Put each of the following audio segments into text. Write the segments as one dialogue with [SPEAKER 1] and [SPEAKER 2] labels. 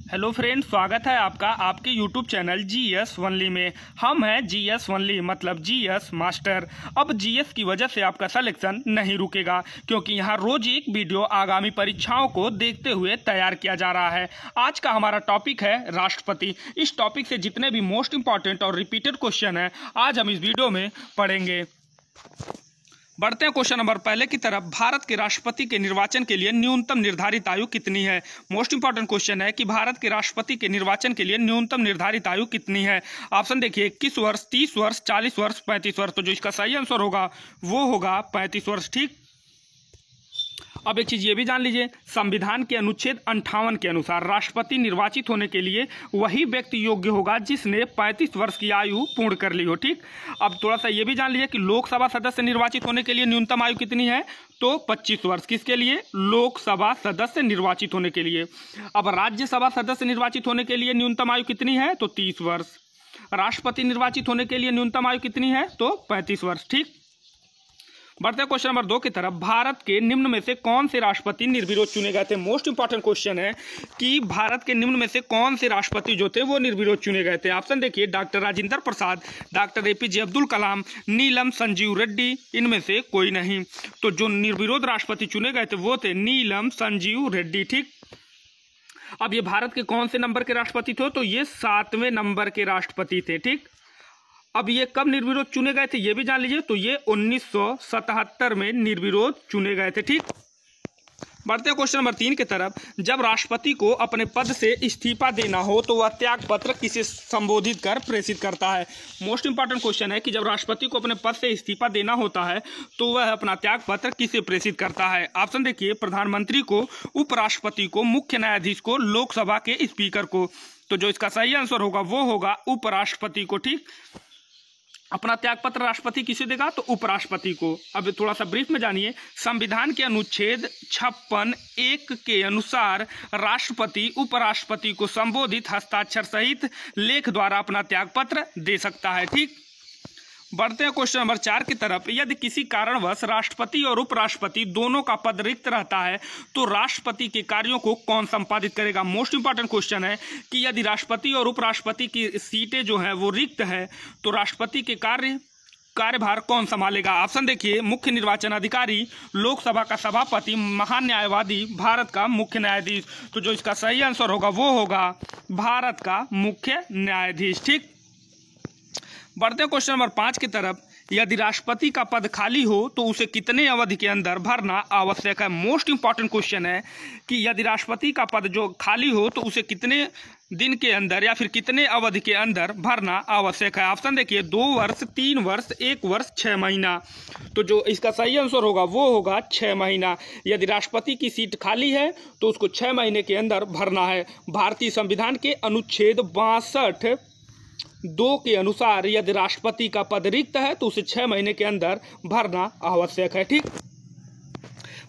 [SPEAKER 1] Hello friend, स्वागत है आपका आपके यूट्यूब चैनल जीएस वनली में। हम हैं जीएस वनली मतलब जीएस मास्टर। अब जीएस की वजह से आपका सिलेक्शन नहीं रुकेगा, क्योंकि यहाँ रोज एक वीडियो आगामी परीक्षाओं को देखते हुए तैयार किया जा रहा है। आज का हमारा टॉपिक है राष्ट्रपति। इस टॉपिक से जितने भी मोस्ट इंपॉर्टेंट और रिपीटेड क्वेश्चन है आज हम इस वीडियो में पढ़ेंगे। बढ़ते हैं क्वेश्चन नंबर पहले की तरफ। भारत के राष्ट्रपति के निर्वाचन के लिए न्यूनतम निर्धारित आयु कितनी है? मोस्ट इंपॉर्टेंट क्वेश्चन है कि भारत के राष्ट्रपति के निर्वाचन के लिए न्यूनतम निर्धारित आयु कितनी है। ऑप्शन देखिए, 21 वर्ष, 30 वर्ष, 40 वर्ष, 35 वर्ष। तो जो इसका सही आंसर होगा वो होगा 35 वर्ष। ठीक। अब एक चीज ये भी जान लीजिए, संविधान के अनुच्छेद 58 के अनुसार राष्ट्रपति निर्वाचित होने के लिए वही व्यक्ति योग्य होगा जिसने 35 वर्ष की आयु पूर्ण कर ली हो। ठीक। अब थोड़ा सा ये भी जान लीजिए कि लोकसभा सदस्य निर्वाचित होने के लिए न्यूनतम आयु कितनी है? तो 25 वर्ष। किसके लिए? लोकसभा सदस्य निर्वाचित होने के लिए। अब राज्यसभा सदस्य निर्वाचित होने के लिए न्यूनतम आयु कितनी है? तो 30 वर्ष। राष्ट्रपति निर्वाचित होने के लिए न्यूनतम आयु कितनी है? तो 35 वर्ष। ठीक। बढ़ते हैं क्वेश्चन नंबर 2 की तरफ। भारत के निम्न में से कौन से राष्ट्रपति निर्विरोध चुने गए थे? मोस्ट इंपॉर्टेंट क्वेश्चन है कि भारत के निम्न में से कौन से राष्ट्रपति जो थे वो निर्विरोध चुने गए थे। ऑप्शन देखिए, doctor Rajendra Prasad, doctor APJ Abdul Kalam, नीलम संजीव रेड्डी। इनमें से कोई नहीं। तो जो निर्विरोध राष्ट्रपति चुने गए थे वो थे नीलम संजीव रेड्डी। ठीक। अब ये भारत के कौन से नंबर के राष्ट्रपति थे? तो ये 7वें नंबर के राष्ट्रपति थे। ठीक। अब ये कब निर्विरोध चुने गए थे ये भी जान लीजिए। तो ये 1977 में निर्विरोध चुने गए थे। ठीक। बढ़ते हैं क्वेश्चन नंबर 3 की तरफ। जब राष्ट्रपति को अपने पद से इस्तीफा देना हो तो वह त्याग पत्र किसे संबोधित कर प्रेषित करता है? मोस्ट इंपॉर्टेंट क्वेश्चन है कि जब राष्ट्रपति को अपने पद से इस्तीफा देना होता है तो वह अपना त्याग पत्र किसे प्रेषित करता है? ऑप्शन देखिए, प्रधानमंत्री को, उपराष्ट्रपति को, मुख्य न्यायाधीश को, लोकसभा के स्पीकर को। तो जो इसका सही आंसर होगा वो होगा उपराष्ट्रपति को। ठीक। अपना त्यागपत्र राष्ट्रपति किसे देगा? तो उपराष्ट्रपति को। अब थोड़ा सा ब्रीफ में जानिए। संविधान के अनुच्छेद 56(1) के अनुसार राष्ट्रपति उपराष्ट्रपति को संबोधित हस्ताक्षर सहित लेख द्वारा अपना त्यागपत्र दे सकता है। ठीक। बढ़ते हैं क्वेश्चन नंबर 4 की तरफ। यदि किसी कारणवश राष्ट्रपति और उपराष्ट्रपति दोनों का पद रिक्त रहता है तो राष्ट्रपति के कार्यों को कौन संपादित करेगा? मोस्ट इंपॉर्टेंट क्वेश्चन है कि यदि राष्ट्रपति और उपराष्ट्रपति की सीटें जो है वो रिक्त है तो राष्ट्रपति के कार्यभार कौन संभालेगा? ऑप्शन देखिए, मुख्य निर्वाचन अधिकारी, लोकसभा का सभापति, महान न्यायवादी, भारत का मुख्य न्यायाधीश। तो जो इसका सही आंसर होगा वो होगा भारत का मुख्य न्यायाधीश। ठीक। बढ़ते हैं क्वेश्चन नंबर 5 की तरफ। यदि राष्ट्रपति का पद खाली हो तो उसे कितने अवधि के अंदर भरना आवश्यक है? मोस्ट इंपॉर्टेंट क्वेश्चन है कि यदि राष्ट्रपति का पद जो खाली हो तो उसे कितने दिन के अंदर या फिर कितने अवधि के अंदर भरना आवश्यक है? ऑप्शन देखिए, 2 वर्ष, 3 वर्ष, 1 वर्ष, 6 महीना। तो जो इसका सही आंसर होगा वो होगा 6 महीना। यदि राष्ट्रपति की सीट खाली है तो उसको 6 महीने के अंदर भरना है। भारतीय संविधान के अनुच्छेद 62(2) के अनुसार यदि राष्ट्रपति का पद रिक्त है तो उसे 6 महीने के अंदर भरना आवश्यक है। ठीक।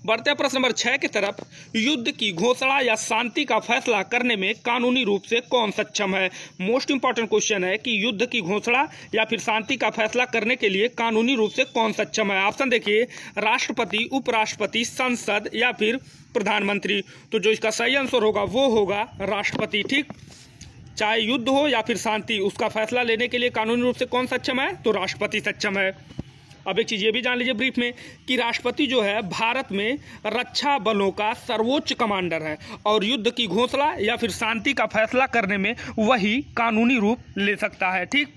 [SPEAKER 1] बढ़ते हैं प्रश्न नंबर 6 की तरफ। युद्ध की घोषणा या शांति का फैसला करने में कानूनी रूप से कौन सक्षम है? मोस्ट इंपॉर्टेंट क्वेश्चन है कि युद्ध की घोषणा या फिर शांति का फैसला करने के लिए कानूनी रूप से कौन सक्षम है? ऑप्शन देखिए, राष्ट्रपति, उपराष्ट्रपति, संसद या फिर प्रधानमंत्री। तो जो इसका सही आंसर होगा वो होगा राष्ट्रपति। ठीक। चाहे युद्ध हो या फिर शांति, उसका फैसला लेने के लिए कानूनी रूप से कौन सक्षम है? तो राष्ट्रपति सक्षम है। अब एक चीज ये भी जान लीजिए ब्रीफ में कि राष्ट्रपति जो है भारत में रक्षा बलों का सर्वोच्च कमांडर है और युद्ध की घोषणा या फिर शांति का फैसला करने में वही कानूनी रूप ले सकता है। ठीक।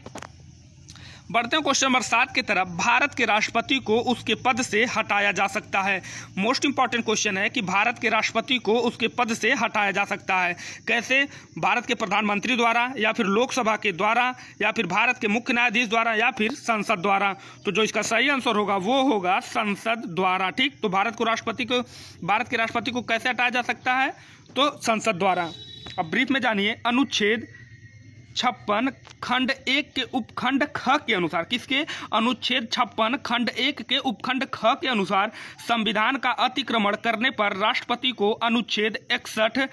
[SPEAKER 1] बढ़ते हैं क्वेश्चन नंबर 7 की तरफ। भारत के राष्ट्रपति को उसके पद से हटाया जा सकता है। मोस्ट इंपॉर्टेंट क्वेश्चन है कि भारत के राष्ट्रपति को उसके पद से हटाया जा सकता है। कैसे? भारत के प्रधानमंत्री द्वारा या फिर लोकसभा के द्वारा या फिर भारत के मुख्य न्यायाधीश द्वारा या फिर संसद द्वारा। तो जो इसका सही आंसर होगा वो होगा संसद द्वारा। ठीक। तो भारत के राष्ट्रपति को कैसे हटाया जा सकता है? तो संसद द्वारा। अब ब्रीफ में जानिए। अनुच्छेद 56 खंड 1 के उपखंड ख के अनुसार, किसके? अनुच्छेद 56 खंड 1 के उपखंड ख के अनुसार संविधान का अतिक्रमण करने पर राष्ट्रपति को अनुच्छेद 61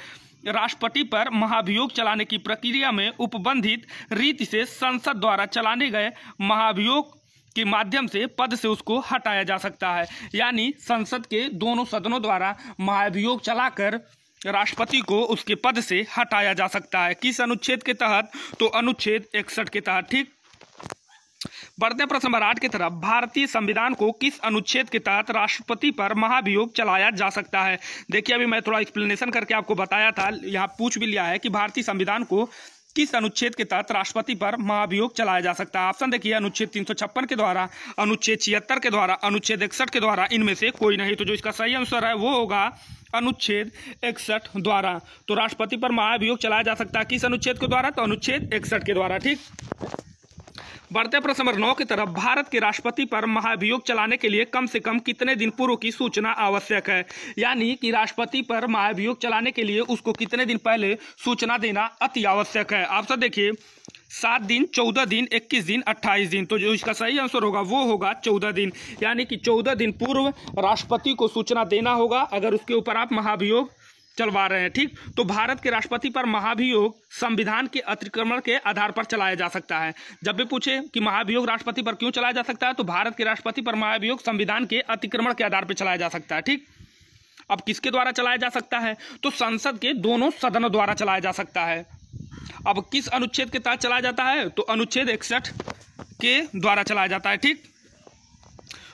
[SPEAKER 1] राष्ट्रपति पर महाभियोग चलाने की प्रक्रिया में उपबंधित रीति से संसद द्वारा चलाने गए महाभियोग के माध्यम से पद से उसको हटाया जा सकता है। यानी संसद के दोनों सदनों द्वारा महाभियोग चलाकर राष्ट्रपति को उसके पद से हटाया जा सकता है। किस अनुच्छेद के तहत? तो अनुच्छेद 61 के तहत। ठीक, बढ़ते प्रश्न नंबर 8 की तरफ। भारतीय संविधान को किस अनुच्छेद के तहत राष्ट्रपति पर महाभियोग चलाया जा सकता है? देखिए, अभी मैं थोड़ा एक्सप्लेनेशन करके आपको बताया था, यहाँ पूछ भी लिया है कि भारतीय संविधान को किस अनुच्छेद के तहत राष्ट्रपति पर महाभियोग चलाया जा सकता है। ऑप्शन देखिए, अनुच्छेद 356 के द्वारा, अनुच्छेद 76 के द्वारा, अनुच्छेद 61 के द्वारा, इनमें से कोई नहीं। तो जो इसका सही आंसर है वो होगा अनुच्छेद 61 द्वारा। तो राष्ट्रपति पर महाभियोग चलाया जा सकता है किस अनुच्छेद के द्वारा? तो अनुच्छेद 61 के द्वारा। ठीक, बढ़ते प्रश्न नंबर 9 की तरफ। भारत के राष्ट्रपति पर महाभियोग चलाने के लिए कम से कम कितने दिन पूर्व की सूचना आवश्यक है? यानी कि राष्ट्रपति पर महाभियोग चलाने के लिए उसको कितने दिन पहले सूचना देना अति आवश्यक है? ऑप्शन देखिए, 7 दिन, 14 दिन, 21 दिन, 28 दिन। तो जो इसका सही आंसर होगा वो होगा 14 दिन। यानी कि 14 दिन पूर्व राष्ट्रपति को सूचना देना होगा अगर उसके ऊपर आप महाभियोग चलवा रहे हैं। ठीक, तो भारत के राष्ट्रपति पर महाभियोग संविधान के अतिक्रमण के आधार पर चलाया जा सकता है। जब भी पूछे कि महाभियोग राष्ट्रपति पर क्यों चलाया जा सकता है, तो भारत के राष्ट्रपति पर महाभियोग संविधान के अतिक्रमण के आधार पर चलाया जा सकता है। ठीक, अब किसके द्वारा चलाया जा सकता है? तो संसद के दोनों सदनों द्वारा चलाया जा सकता है। अब किस अनुच्छेद के तहत चलाया जाता है? तो अनुच्छेद 61 के द्वारा चलाया जाता है। ठीक,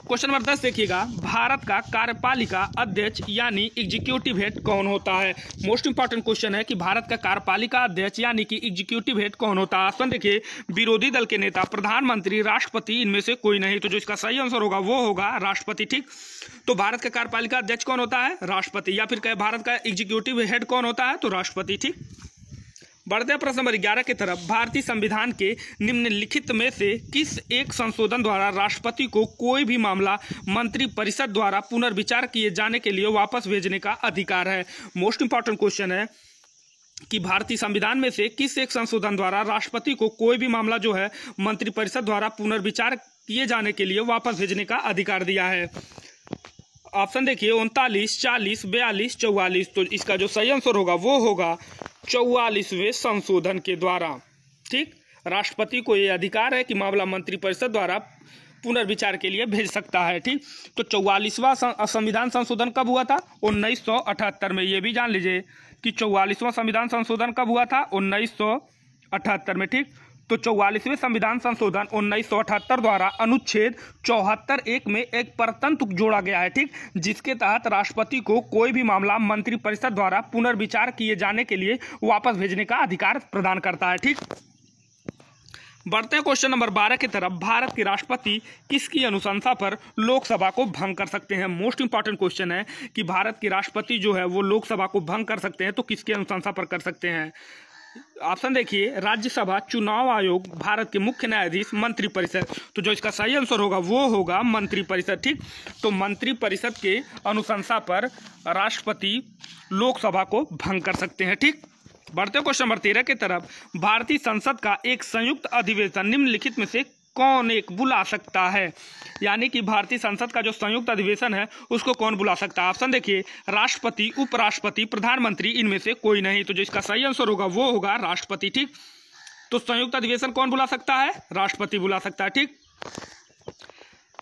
[SPEAKER 1] क्वेश्चन नंबर 10 देखिएगा। भारत का कार्यपालिका अध्यक्ष यानी एग्जीक्यूटिव हेड कौन होता है? मोस्ट इंपॉर्टेंट क्वेश्चन है कि भारत का कार्यपालिका अध्यक्ष यानी कि एग्जीक्यूटिव हेड कौन होता है? ऑप्शन देखिए, विरोधी दल के नेता, प्रधानमंत्री, राष्ट्रपति, इनमें से कोई नहीं। तो जो इसका सही आंसर होगा वो होगा राष्ट्रपति। ठीक, तो भारत का कार्यपालिका अध्यक्ष कौन होता है? राष्ट्रपति। या फिर कहे भारत का एग्जीक्यूटिव हेड कौन होता है? तो राष्ट्रपति। ठीक, बढ़ते हैं प्रश्न नंबर 11 की तरफ। भारतीय संविधान के निम्नलिखित में से किस एक संशोधन द्वारा राष्ट्रपति को कोई भी मामला मंत्रिपरिषद द्वारा पुनर्विचार किए जाने के लिए वापस भेजने का अधिकार है? मोस्ट इंपॉर्टेंट क्वेश्चन है कि भारतीय संविधान में से किस एक संशोधन द्वारा राष्ट्रपति को कोई भी मामला जो है मंत्रिपरिषद द्वारा पुनर्विचार किए जाने के लिए वापस भेजने का अधिकार दिया है? ऑप्शन देखिए, 39, 40, 42, 44। तो इसका जो सही आंसर होगा वो होगा 44वें संशोधन के द्वारा। ठीक, राष्ट्रपति को यह अधिकार है कि मामला मंत्रिपरिषद द्वारा पुनर्विचार के लिए भेज सकता है। ठीक, तो 44वां संविधान संशोधन कब हुआ था? 1978 में। ये भी जान लीजिए कि 44वां संविधान संशोधन कब हुआ था? 1978 में। ठीक, तो 44वें संविधान संशोधन 1978 द्वारा अनुच्छेद 74(1) में एक परतंत्र जोड़ा गया है। ठीक, जिसके तहत राष्ट्रपति को कोई भी मामला मंत्रिपरिषद द्वारा पुनर्विचार किए जाने के लिए वापस भेजने का अधिकार प्रदान करता है। ठीक, बढ़ते हैं क्वेश्चन नंबर 12 की तरफ। भारत के राष्ट्रपति किसकी अनुशंसा पर लोकसभा को भंग कर सकते हैं? मोस्ट इंपॉर्टेंट क्वेश्चन है कि भारत के राष्ट्रपति जो है वो लोकसभा को भंग कर सकते हैं, तो किसकी अनुशंसा पर कर सकते हैं? ऑप्शन देखिए, राज्यसभा, चुनाव आयोग, भारत के मुख्य न्यायाधीश, मंत्रिपरिषद। तो जो इसका सही आंसर होगा वो होगा मंत्रिपरिषद। ठीक, तो मंत्रिपरिषद के अनुशंसा पर राष्ट्रपति लोकसभा को भंग कर सकते हैं। ठीक, बढ़ते क्वेश्चन नंबर 13 की तरफ। भारतीय संसद का एक संयुक्त अधिवेशन निम्नलिखित में से कौन एक बुला सकता है? यानी कि भारतीय संसद का जो संयुक्त अधिवेशन है उसको कौन बुला सकता है? ऑप्शन देखिए, राष्ट्रपति, उपराष्ट्रपति, प्रधानमंत्री, इनमें से कोई नहीं। तो जो इसका सही आंसर होगा वो होगा राष्ट्रपति। ठीक, तो संयुक्त अधिवेशन कौन बुला सकता है? राष्ट्रपति बुला सकता है। ठीक,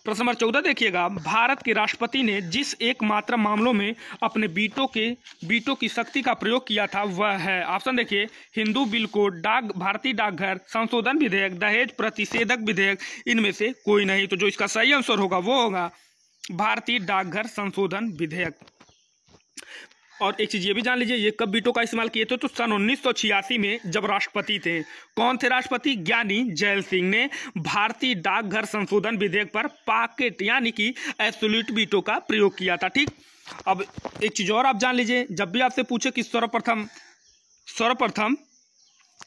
[SPEAKER 1] प्रश्न नंबर 14 देखिएगा। भारत के राष्ट्रपति ने जिस एकमात्र मामलों में अपने वीटो की शक्ति का प्रयोग किया था वह है? ऑप्शन देखिए, हिंदू बिल कोड, भारतीय डाकघर संशोधन विधेयक, दहेज प्रतिषेधक विधेयक, इनमें से कोई नहीं। तो जो इसका सही आंसर होगा वो होगा भारतीय डाकघर संशोधन विधेयक। और एक चीज ये भी जान लीजिए, ये कब वीटो का इस्तेमाल किए थे? तो सन 1986 में जब राष्ट्रपति थे। कौन थे राष्ट्रपति? ज्ञानी जैल सिंह ने भारतीय डाकघर संशोधन विधेयक पर पॉकेट यानी कि एब्सोल्यूट वीटो का प्रयोग किया था। ठीक, अब एक चीज और आप जान लीजिए, जब भी आपसे पूछे कि सर्वप्रथम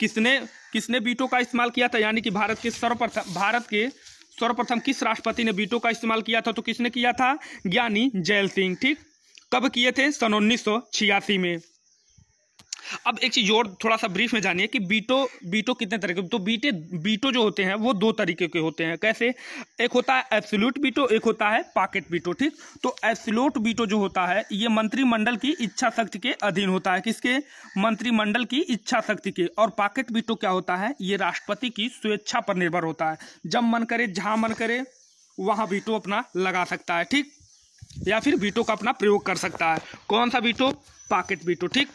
[SPEAKER 1] किसने वीटो का इस्तेमाल किया था, यानी कि भारत के सर्वप्रथम किस राष्ट्रपति ने वीटो का इस्तेमाल किया था, तो किसने किया था? ज्ञानी जैल सिंह। ठीक, कब किए थे? सन 1986 में। अब एक चीज और थोड़ा सा ब्रीफ में जानिए कि वीटो कितने तरह के? तो वीटो जो होते हैं वो दो तरीके के होते हैं। कैसे? एक होता है एब्सोल्यूट वीटो, एक होता है पॉकेट वीटो। ठीक, तो एब्सोल्यूट वीटो जो होता है ये मंत्रिमंडल की इच्छा शक्ति के अधीन होता है। किसके? मंत्रिमंडल की इच्छा शक्ति के। और पॉकेट वीटो क्या होता है? ये राष्ट्रपति की स्वेच्छा पर निर्भर होता है। जब मन करे, जहां मन करे वहां वीटो अपना लगा सकता है। ठीक, या फिर वीटो का अपना प्रयोग कर सकता है। कौन सा वीटो? Pocket veto. ठीक,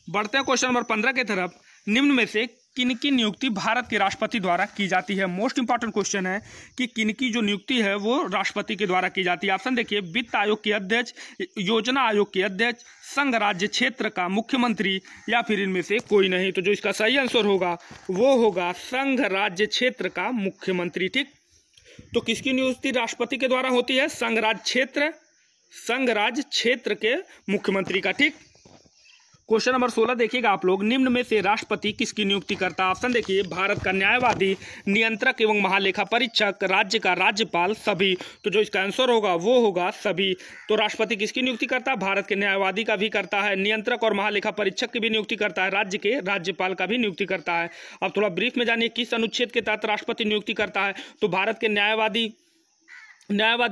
[SPEAKER 1] बढ़ते हैं क्वेश्चन नंबर 15 की तरफ। निम्न में से किनकी नियुक्ति भारत के राष्ट्रपति द्वारा की जाती है? मोस्ट इंपॉर्टेंट क्वेश्चन है कि किनकी जो नियुक्ति है वो राष्ट्रपति के द्वारा की जाती है। ऑप्शन देखिए, वित्त आयोग के अध्यक्ष, योजना आयोग के अध्यक्ष, संघ राज्य क्षेत्र का मुख्यमंत्री, या फिर इनमें से कोई नहीं। तो जो इसका सही आंसर होगा वो होगा संघ राज्य क्षेत्र का मुख्यमंत्री। ठीक, तो किसकी नियुक्ति राष्ट्रपति के द्वारा होती है? संघ राज्य क्षेत्र के मुख्यमंत्री का। ठीक, क्वेश्चन नंबर 16 देखिएगा आप लोग। निम्न में से राष्ट्रपति किसकी नियुक्ति करता है? ऑप्शन देखिए, भारत का न्यायवादी, नियंत्रक एवं महालेखा परीक्षक, राज्य का राज्यपाल, सभी। तो जो इसका आंसर होगा वो होगा सभी। तो राष्ट्रपति किसकी नियुक्ति करता है? भारत के न्यायवादी का भी करता है, नियंत्रक और महालेखा परीक्षक की भी नियुक्ति करता है, राज्य के राज्यपाल का भी नियुक्ति करता है। अब थोड़ा ब्रीफ में जानिए किस अनुच्छेद के तहत राष्ट्रपति नियुक्ति करता है। तो भारत के न्यायवादी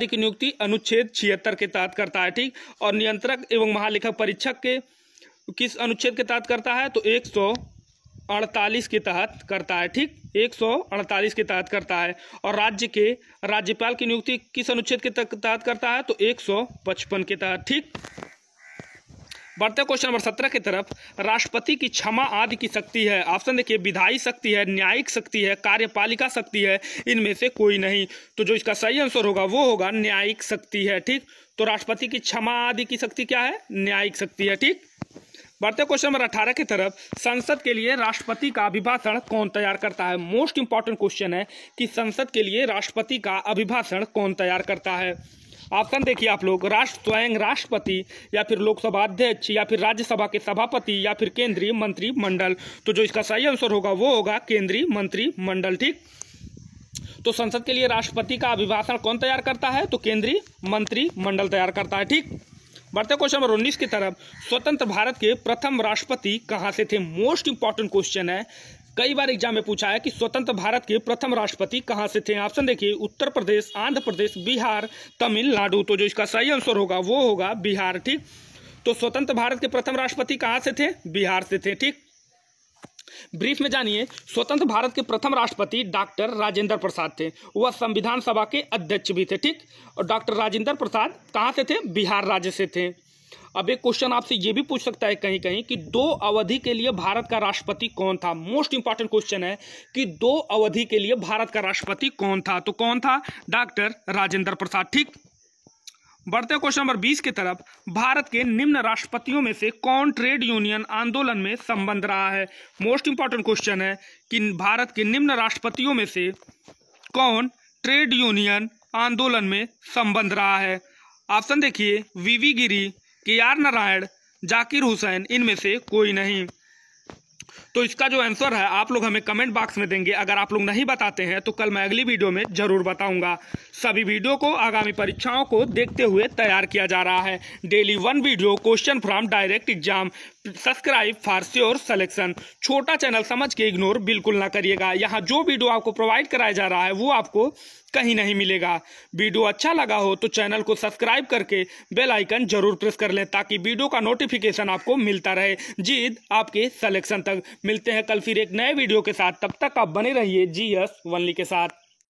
[SPEAKER 1] की नियुक्ति अनुच्छेद 76 के तहत करता है। ठीक, और नियंत्रक एवं महालेखा परीक्षक के किस अनुच्छेद के तहत करता है? तो 148 के तहत करता है। ठीक, 148 के तहत करता है। और राज्य के राज्यपाल की नियुक्ति किस अनुच्छेद के तहत करता है? तो 155 के तहत। ठीक, बढ़ते क्वेश्चन नंबर 17 की तरफ। राष्ट्रपति की क्षमा आदि की शक्ति है। ऑप्शन देखिए, विधायी शक्ति है, न्यायिक शक्ति है, कार्यपालिका शक्ति है, इनमें से कोई नहीं। तो जो इसका सही आंसर होगा वो होगा न्यायिक शक्ति है। ठीक, तो राष्ट्रपति की क्षमा आदि की शक्ति क्या है? न्यायिक शक्ति है। ठीक, बढ़ते क्वेश्चन नंबर 18 की तरफ। संसद के लिए राष्ट्रपति का अभिभाषण कौन तैयार करता है? मोस्ट इंपॉर्टेंट क्वेश्चन है कि संसद के लिए राष्ट्रपति का अभिभाषण कौन तैयार करता है। ऑप्शन देखिए आप लोग, स्वयं राष्ट्रपति, या फिर लोकसभा अध्यक्ष, या फिर राज्यसभा के सभापति, या फिर केंद्रीय मंत्रिमंडल। तो जो इसका सही आंसर होगा वो होगा केंद्रीय मंत्रिमंडल। ठीक, तो संसद के लिए राष्ट्रपति का अभिभाषण कौन तैयार करता है? तो केंद्रीय मंत्रिमंडल तैयार करता है। ठीक, बढ़ते क्वेश्चन नंबर 19 की तरफ। स्वतंत्र भारत के प्रथम राष्ट्रपति कहां से थे? मोस्ट इंपॉर्टेंट क्वेश्चन है, कई बार एग्जाम में पूछा है कि स्वतंत्र भारत के प्रथम राष्ट्रपति कहां से थे। ऑप्शन देखिए, उत्तर प्रदेश, आंध्र प्रदेश, बिहार, तमिलनाडु। तो जो इसका सही आंसर होगा वो होगा बिहार। ठीक, तो स्वतंत्र भारत के प्रथम राष्ट्रपति कहां से थे? बिहार से थे। ठीक, ब्रीफ में जानिए, स्वतंत्र भारत के प्रथम राष्ट्रपति डॉक्टर राजेंद्र प्रसाद थे। वह संविधान सभा के अध्यक्ष भी थे। ठीक, और डॉक्टर राजेंद्र प्रसाद कहां से थे? बिहार राज्य से थे। अब एक क्वेश्चन आपसे ये भी पूछ सकता है कहीं कहीं कि 2 अवधि के लिए भारत का राष्ट्रपति कौन था? मोस्ट इंपॉर्टेंट क्वेश्चन है कि 2 अवधि के लिए भारत का राष्ट्रपति कौन था? तो कौन था? डॉक्टर राजेंद्र प्रसाद। ठीक, बढ़ते क्वेश्चन नंबर 20 की तरफ। भारत के निम्न राष्ट्रपतियों में से कौन ट्रेड यूनियन आंदोलन में संबंध रहा है? मोस्ट इंपॉर्टेंट क्वेश्चन है कि भारत के निम्न राष्ट्रपतियों में से कौन ट्रेड यूनियन आंदोलन में संबंध रहा है? ऑप्शन देखिए, वीवी गिरी, KR नारायण, जाकिर हुसैन, इनमें से कोई नहीं। तो इसका जो आंसर है आप लोग हमें कमेंट बॉक्स में देंगे। अगर आप लोग नहीं बताते हैं तो कल मैं अगली वीडियो में जरूर बताऊंगा। सभी वीडियो को आगामी परीक्षाओं को देखते हुए तैयार किया जा रहा है। Daily 1 video question from direct exam. Subscribe for sure selection. छोटा चैनल समझ के इग्नोर बिल्कुल ना करिएगा। यहाँ जो वीडियो आपको प्रोवाइड कराया जा रहा है वो आपको कहीं नहीं मिलेगा। वीडियो अच्छा लगा हो तो चैनल को सब्सक्राइब करके बेल आइकन जरूर प्रेस कर लें ताकि वीडियो का नोटिफिकेशन आपको मिलता रहे। जीत आपके सिलेक्शन तक। मिलते हैं कल फिर एक नए वीडियो के साथ। तब तक आप बने रहिए GS1 के साथ।